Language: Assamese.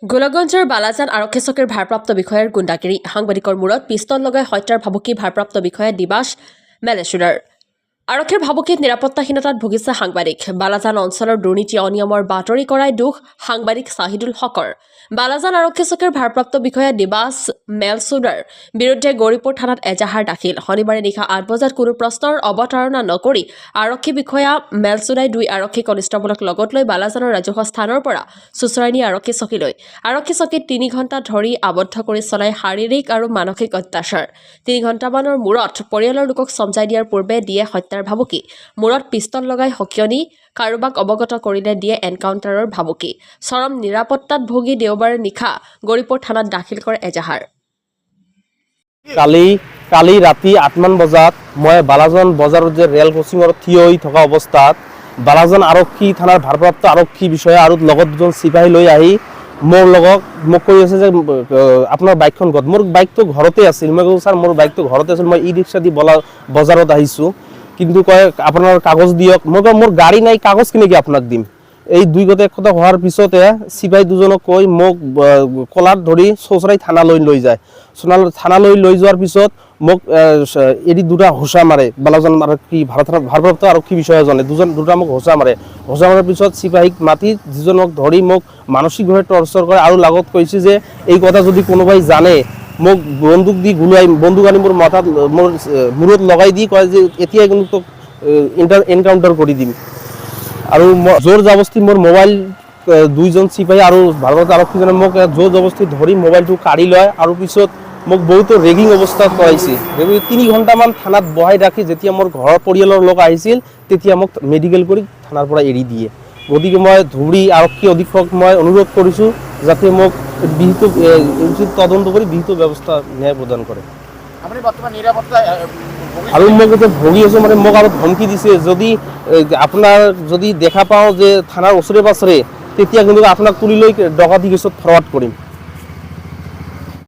গোলাগঞ্জৰ বালাজান আৰক্ষী চকীৰ ভাৰপ্ৰাপ্ত বিষয়াৰ গুণ্ডাগিৰি সাংবাদিকৰ মূৰত পিষ্টল লগাই হত্যাৰ ভাবুকি ভাৰপ্ৰাপ্ত বিষয়া দিবাশ মেলেশ্বুৰৰ আৰক্ষীৰ ভাবুকিত নিৰাপত্তাহীনতাত ভুগিছে সাংবাদিক বালাজান অঞ্চলৰ দুৰ্নীতি অনিয়মৰ বাতৰি কৰাই দুখ সাংবাদিক চাহিদুল হকৰ বালাজান আৰক্ষী চকীৰ ভাৰপ্ৰাপ্ত বিষয়া দিবাশ মেলচুৰাৰ বিৰুদ্ধে গৌৰীপুৰ থানাত এজাহাৰ দাখিল শনিবাৰে নিশা ৮ বজাত কোনো প্ৰশ্নৰ অৱতাৰণা নকৰি আৰক্ষী বিষয়া মেলচুৰাই 2 আৰক্ষী কনিষ্টবলক লগত লৈ বালাজানৰ ৰাজহুৱা স্থানৰ পৰা চুচৰাই নি আৰক্ষী চকীত 3 ঘণ্টা ধৰি আবদ্ধ কৰি চলাই শাৰীৰিক আৰু মানসিক অত্যাচাৰ 3 ঘণ্টামানৰ মূৰত পৰিয়ালৰ লোকক সমজাই দিয়াৰ পূৰ্বে দিয়ে হত্যাৰ ভাবুকি মূৰত পিষ্টল লগাই হকিয়নি কাৰোবাক অৱগত কৰিলে দিয়ে এনকাউণ্টাৰৰ ভাবুকি চৰম নিৰাপত্তাত ভুগি দেওবাৰে নিশা গৌৰীপুৰ থানাত দাখিল কৰে এজাহাৰ কালি ৰাতি 8মান বজাত মই বালাজান বজাৰত যে ৰেল ক্ৰছিঙৰ থিয় হৈ থকা অৱস্থাত বালাজান আৰক্ষী থানাৰ ভাৰপ্ৰাপ্ত আৰক্ষী বিষয়া আৰু লগত দুজন চিপাহী লৈ আহি মোক কৈ আছে যে আপোনাৰ বাইকখন ক'ত মোৰ বাইকটো ঘৰতে আছিল মই কৈছোঁ ছাৰ মোৰ বাইকটো ঘৰতে আছিল মই ই ৰিক্সা দি বজাৰত আহিছোঁ কিন্তু কয় আপোনাৰ কাগজ দিয়ক মই কওঁ মোৰ গাড়ী নাই কাগজ কেনেকৈ আপোনাক দিম এই দুই গতে কথা হোৱাৰ পিছতে চিপাহী দুজনক কৈ মোক কলাত ধৰি চৌচৰাই থানালৈ লৈ যায় থানালৈ লৈ যোৱাৰ পিছত মোক এৰি দুটা হোচা মাৰে বালাজান আৰক্ষী ভাৰপ্ৰাপ্ত আৰক্ষী বিষয়াজনে দুটা মোক হোচা মাৰাৰ পিছত চিপাহীক মাতি যিজনক ধৰি মোক মানসিকভাৱে টৰ্চাৰ কৰে আৰু লগত কৈছে যে এই কথা যদি কোনোবাই জানে মোক বন্দুক দি বন্দুক আনি মোৰ মাথাত মোৰ মূৰত লগাই দি কয় যে এতিয়াই কিন্তু তোক এনকাউণ্টাৰ কৰি দিম আৰু জোৰ জবস্তি মোৰ মোবাইল দুইজন চিপাহী আৰু ভাৰপ্ৰাপ্ত আৰক্ষীজনে মোক জোৰ জবস্তি ধৰি মোবাইলটো কাঢ়ি লয় আৰু পিছত মোক বহুতো ৰেগিং অৱস্থাত কৰাইছে 3 ঘণ্টামান থানাত বহাই ৰাখি যেতিয়া মোৰ ঘৰৰ পৰিয়ালৰ লোক আহিছিল তেতিয়া মোক মেডিকেল কৰি থানাৰ পৰা এৰি দিয়ে গতিকে মই ধুবুৰী আৰক্ষী অধীক্ষক মই অনুৰোধ কৰিছোঁ যাতে মোক বিহিত তদন্ত কৰি বিহিত ব্যৱস্থা ন্যায় প্ৰদান কৰে আৰু মোক এতিয়া ভুগি আছোঁ মানে মোক আৰু ধমকি দিছে যদি আপোনাৰ যদি দেখা পাওঁ যে থানাৰ ওচৰে পাছৰে তেতিয়া কিন্তু আপোনাক তুলি লৈ ডকাইতি কেছত ফৰৱাৰ্ড কৰিম